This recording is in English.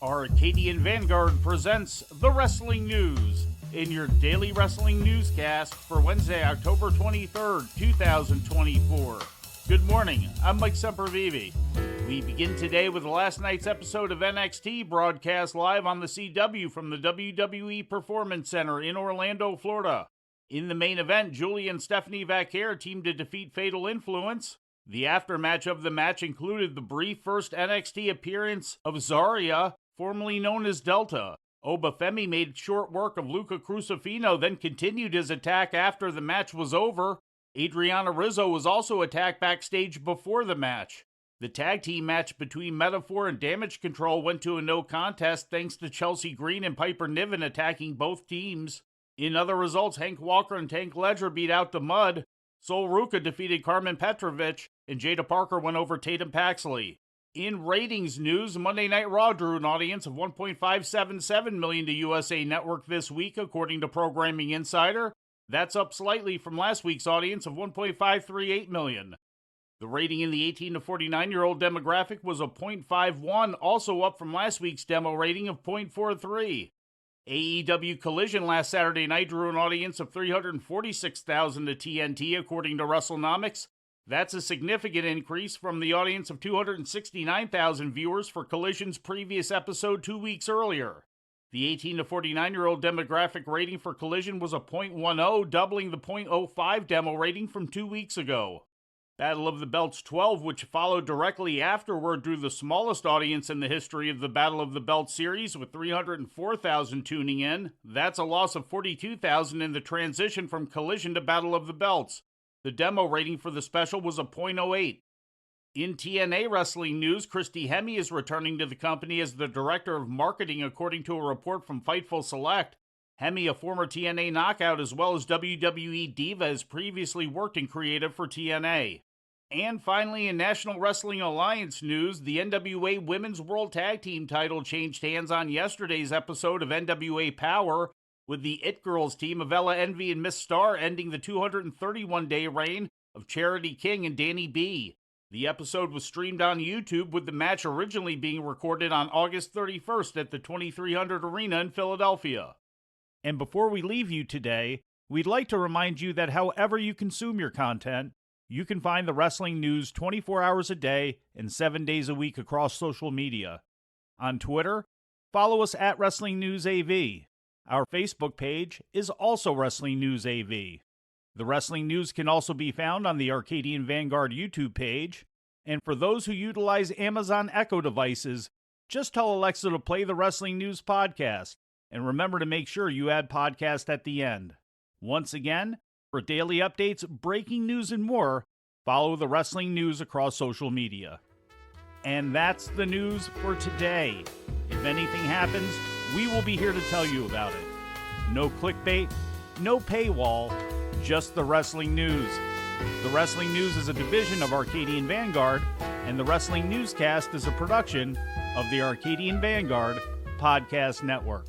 Arcadian Vanguard presents the Wrestling News in your daily wrestling newscast for Wednesday, October 23rd, 2024. Good morning, I'm Mike Sempervive. We begin today with last night's episode of NXT broadcast live on the CW from the WWE Performance Center in Orlando, Florida. In the main event, Julie and Stephanie Vaquer teamed to defeat Fatal Influence. The aftermatch of the match included the brief first NXT appearance of Zarya, formerly known as Delta. Obafemi made short work of Luca Crucifino, then continued his attack after the match was over. Adriana Rizzo was also attacked backstage before the match. The tag team match between Metaphor and Damage Control went to a no contest thanks to Chelsea Green and Piper Niven attacking both teams. In other results, Hank Walker and Tank Ledger beat out the Mud. Sol Ruka defeated Carmen Petrovic, and Jada Parker went over Tatum Paxley. In ratings news, Monday Night Raw drew an audience of 1.577 million to USA Network this week, according to Programming Insider. That's up slightly from last week's audience of 1.538 million. The rating in the 18 to 49-year-old demographic was a 0.51, also up from last week's demo rating of 0.43. AEW Collision last Saturday night drew an audience of 346,000 to TNT, according to WrestleNomics. That's a significant increase from the audience of 269,000 viewers for Collision's previous episode 2 weeks earlier. The 18 to 49-year-old demographic rating for Collision was a 0.10, doubling the 0.05 demo rating from 2 weeks ago. Battle of the Belts 12, which followed directly afterward, drew the smallest audience in the history of the Battle of the Belts series, with 304,000 tuning in. That's a loss of 42,000 in the transition from Collision to Battle of the Belts. The demo rating for the special was a 0.08. In TNA wrestling news, Christy Hemme is returning to the company as the Director of Marketing, according to a report from Fightful Select. Hemme, a former TNA knockout as well as WWE diva, has previously worked in creative for TNA. And finally, in National Wrestling Alliance news, the NWA Women's World Tag Team title changed hands on yesterday's episode of NWA Power, with the It Girls team of Ella Envy and Miss Star ending the 231-day reign of Charity King and Danny B. The episode was streamed on YouTube, with the match originally being recorded on August 31st at the 2300 Arena in Philadelphia. And before we leave you today, we'd like to remind you that however you consume your content, you can find the wrestling news 24 hours a day and 7 days a week across social media. On Twitter, follow us at Wrestling News AV. Our Facebook page is also Wrestling News AV. The Wrestling News can also be found on the Arcadian Vanguard YouTube page. And for those who utilize Amazon Echo devices, just tell Alexa to play the Wrestling News podcast. And remember to make sure you add podcast at the end. Once again, for daily updates, breaking news, and more, follow the Wrestling News across social media. And that's the news for today. If anything happens, we will be here to tell you about it. No clickbait, no paywall, just the Wrestling News. The Wrestling News is a division of Arcadian Vanguard, and the Wrestling Newscast is a production of the Arcadian Vanguard Podcast Network.